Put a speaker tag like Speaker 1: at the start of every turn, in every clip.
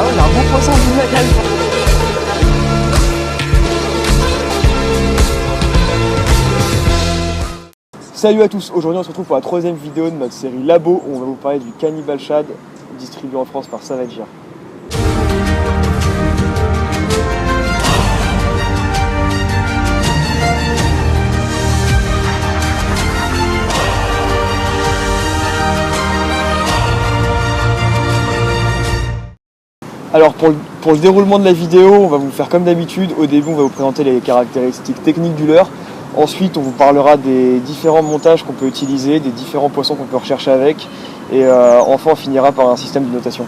Speaker 1: Ah ouais, il a un bon poisson du mec. Salut à tous, aujourd'hui on se retrouve pour la troisième vidéo de notre série Labo où on va vous parler du Cannibal Shad distribué en France par Savage Gear. Alors pour le déroulement de la vidéo, on va vous faire comme d'habitude. Au début on va vous présenter les caractéristiques techniques du leurre. Ensuite on vous parlera des différents montages qu'on peut utiliser, des différents poissons qu'on peut rechercher avec. Et enfin on finira par un système de notation.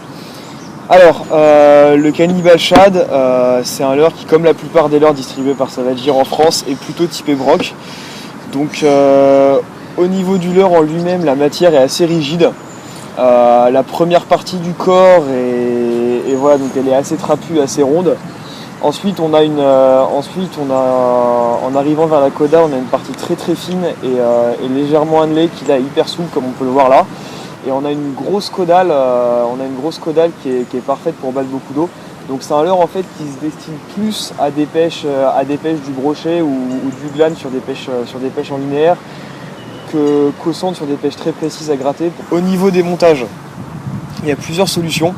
Speaker 1: Alors le Cannibal Shad, c'est un leurre qui, comme la plupart des leurres distribués par Savage Gear en France, est plutôt typé broc. Donc au niveau du leurre en lui-même, la matière est assez rigide. La première partie du corps et voilà, donc elle est assez trapue, assez ronde. Ensuite en arrivant vers la coda, on a une partie très très fine et légèrement annelée qui est hyper souple comme on peut le voir là. Et on a une grosse caudale, qui est parfaite pour battre beaucoup d'eau. Donc c'est un leurre en fait qui se destine plus à des pêches du brochet ou du glane sur des pêches en linéaire qu'au centre sur des pêches très précises à gratter. Au niveau des montages, il y a plusieurs solutions.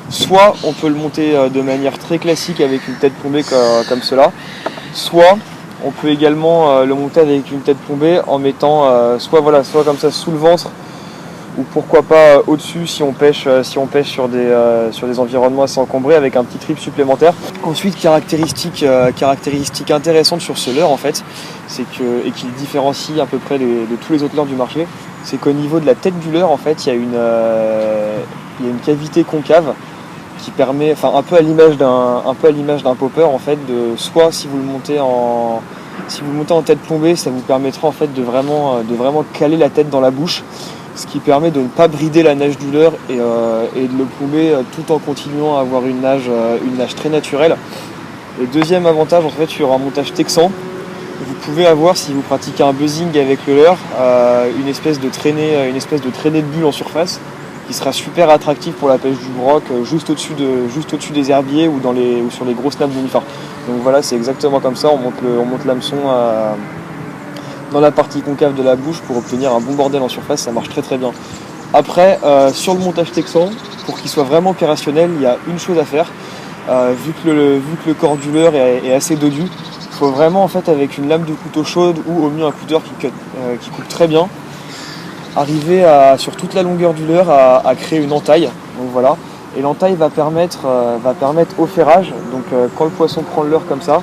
Speaker 1: Soit on peut le monter de manière très classique avec une tête plombée comme cela, soit on peut également le monter avec une tête plombée en mettant soit comme ça sous le ventre, ou pourquoi pas au-dessus si on pêche sur des environnements assez encombrés avec un petit trip supplémentaire. Ensuite, caractéristique intéressante sur ce leurre en fait, et qui le différencie à peu près de tous les autres leurres du marché, c'est qu'au niveau de la tête du leurre en fait, il y a une cavité concave qui permet, un peu à l'image d'un popper en fait, soit si vous le montez en tête plombée, ça vous permettra en fait de vraiment caler la tête dans la bouche, ce qui permet de ne pas brider la nage du leurre et de le plomber tout en continuant à avoir une nage très naturelle. Le deuxième avantage en fait sur un montage texan, vous pouvez avoir, si vous pratiquez un buzzing avec le leurre, une espèce de traînée de bulles en surface qui sera super attractif pour la pêche du broc, juste au-dessus des herbiers ou sur les grosses nappes d'unifar. Donc voilà, c'est exactement comme ça, on monte l'hameçon dans la partie concave de la bouche pour obtenir un bon bordel en surface, ça marche très très bien. Après, sur le montage texan, pour qu'il soit vraiment opérationnel, il y a une chose à faire. Vu que le corps du leurre est assez dodu, il faut vraiment en fait avec une lame de couteau chaude ou au mieux un cutter qui coupe très bien, arriver sur toute la longueur du leurre à créer une entaille. Donc voilà. Et l'entaille va permettre au ferrage, donc quand le poisson prend le leurre comme ça,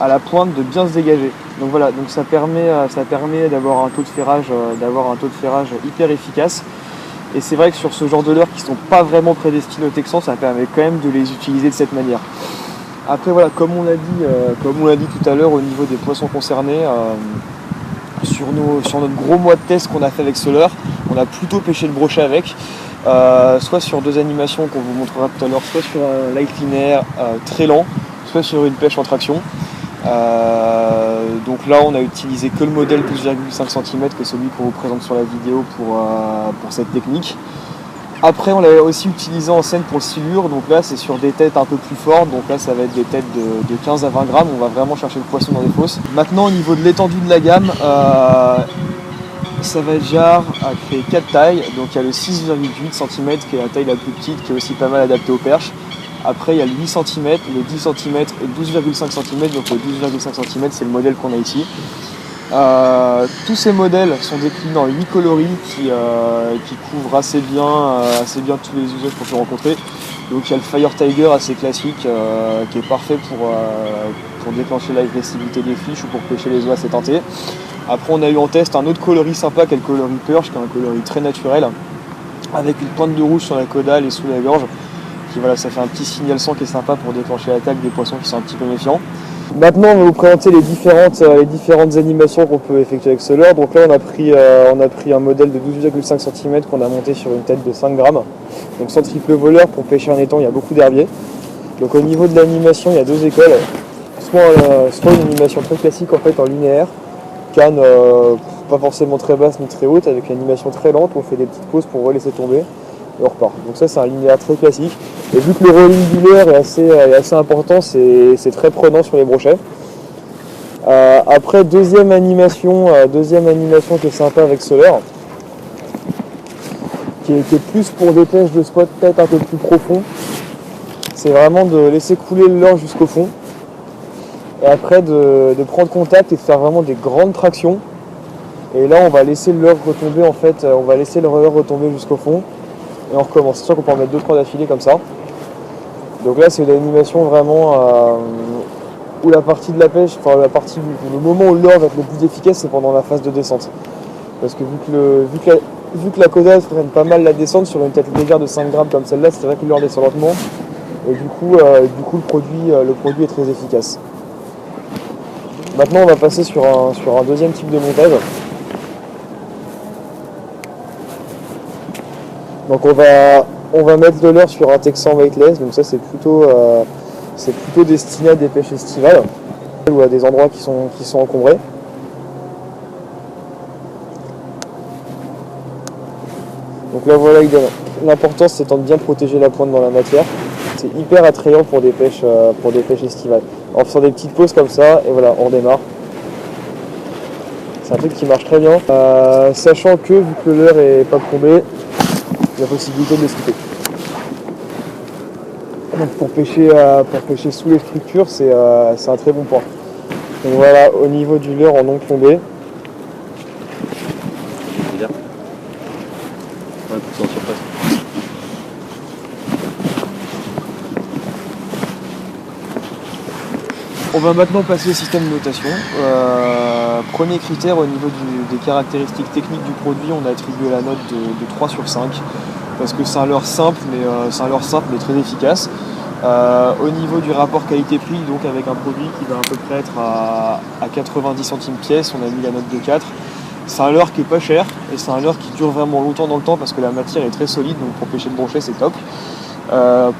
Speaker 1: à la pointe de bien se dégager. Donc voilà, donc ça permet d'avoir un taux de ferrage hyper efficace. Et c'est vrai que sur ce genre de leurres qui ne sont pas vraiment prédestinés au texan, ça permet quand même de les utiliser de cette manière. Après voilà, comme on l'a dit tout à l'heure au niveau des poissons concernés, sur notre gros mois de test qu'on a fait avec ce leurre, on a plutôt pêché le brochet avec, soit sur deux animations qu'on vous montrera tout à l'heure, soit sur un light linéaire très lent, soit sur une pêche en traction. Donc là on a utilisé que le modèle 12,5 cm que celui qu'on vous présente sur la vidéo pour cette technique. Après on l'a aussi utilisé en scène pour le silure, donc là c'est sur des têtes un peu plus fortes, donc là ça va être des têtes de 15 à 20 grammes, on va vraiment chercher le poisson dans des fosses. Maintenant au niveau de l'étendue de la gamme, Savage Gear a créé 4 tailles, donc il y a le 6,8 cm qui est la taille la plus petite, qui est aussi pas mal adaptée aux perches. Après il y a le 8 cm, le 10 cm et 12,5 cm, donc le 12,5 cm c'est le modèle qu'on a ici. Tous ces modèles sont déclinés en 8 coloris qui couvrent assez bien tous les usages qu'on peut rencontrer. Donc il y a le Fire Tiger assez classique qui est parfait pour déclencher l'agressivité des fiches ou pour pêcher les oies assez teintées. Après on a eu en test un autre coloris sympa qui est le coloris Perch, qui est un coloris très naturel avec une pointe de rouge sur la caudale et sous la gorge. Ça fait un petit signal sang qui est sympa pour déclencher l'attaque des poissons qui sont un petit peu méfiants. Maintenant on va vous présenter les différentes animations qu'on peut effectuer avec ce leurre. Donc là on a pris un modèle de 12,5 cm qu'on a monté sur une tête de 5 grammes. Donc sans triple voleur, pour pêcher un étang il y a beaucoup d'herbiers. Donc au niveau de l'animation il y a deux écoles. Soit une animation très classique en fait en linéaire, canne pas forcément très basse ni très haute, avec une animation très lente, on fait des petites pauses pour relaisser tomber. et on repart. Donc ça c'est un linéaire très classique. Et vu que le rolling du leurre est assez important, c'est très prenant sur les brochets. Après, deuxième animation qui est sympa avec ce leurre, qui est plus pour des pêches de spot peut-être un peu plus profond, c'est vraiment de laisser couler le leurre jusqu'au fond. Et après de prendre contact et de faire vraiment des grandes tractions. Et là on va laisser le leurre retomber retomber jusqu'au fond. Et on recommence. C'est sûr qu'on peut en mettre 2-3 d'affilée comme ça. Donc là c'est une animation vraiment où la partie de la pêche, enfin le moment où le leurre va être le plus efficace, c'est pendant la phase de descente. Parce que vu que la caudale freine pas mal la descente sur une tête légère de 5 grammes comme celle-là, c'est vrai que le leurre descend lentement. Et du coup le produit est très efficace. Maintenant on va passer sur un deuxième type de montage. Donc on va mettre de leurre sur un texan weightless, donc ça c'est plutôt destiné à des pêches estivales ou à des endroits qui sont encombrés. Donc là voilà, l'importance c'est de bien protéger la pointe dans la matière. C'est hyper attrayant pour des pêches estivales. En faisant des petites pauses comme ça, et voilà, on redémarre. C'est un truc qui marche très bien. Sachant que vu que le leurre est pas plombé, il y a possibilité de le slipper. Donc pour pêcher sous les structures, c'est un très bon point. Donc voilà, au niveau du leurre en non plombé. On va maintenant passer au système de notation. Premier critère au niveau des caractéristiques techniques du produit, on a attribué la note de 3 sur 5 parce que c'est un leurre simple mais très efficace. Au niveau du rapport qualité-prix, donc avec un produit qui va à peu près être à 90 centimes pièce, on a mis la note de 4. C'est un leurre qui est pas cher et c'est un leurre qui dure vraiment longtemps dans le temps parce que la matière est très solide, donc pour pêcher le brochet c'est top.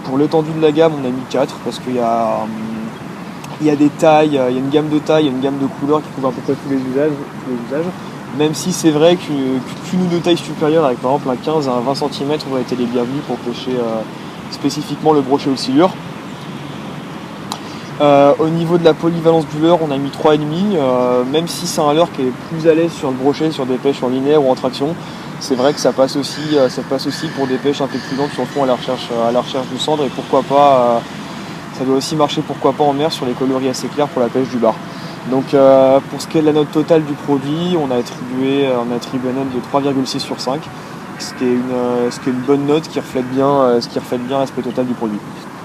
Speaker 1: Pour l'étendue de la gamme, on a mis 4 parce qu'il y a des tailles, il y a une gamme de tailles, il y a une gamme de couleurs qui couvrent à peu près tous les usages. Même si c'est vrai qu'une ou deux tailles supérieures, avec par exemple un 15 à un 20 cm, auraient été les bienvenus pour pêcher spécifiquement le brochet oscillure. Au niveau de la polyvalence du leurre, on a mis 3,5, même si c'est un leurre qui est plus à l'aise sur le brochet, sur des pêches en linéaire ou en traction. C'est vrai que ça passe aussi pour des pêches un peu plus lentes sur le fond à la recherche du cendre, et pourquoi pas. Ça doit aussi marcher pourquoi pas en mer sur les coloris assez clairs pour la pêche du bar. Donc pour ce qui est de la note totale du produit, on a attribué une note de 3,6 sur 5, ce qui est une bonne note qui reflète bien l'aspect total du produit.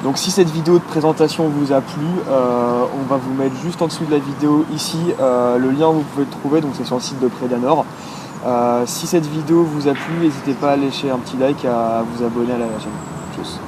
Speaker 1: Donc si cette vidéo de présentation vous a plu, on va vous mettre juste en dessous de la vidéo ici le lien où vous pouvez le trouver, donc c'est sur le site de Predanor. Si cette vidéo vous a plu, n'hésitez pas à lâcher un petit like et à vous abonner à la chaîne. Tchuss.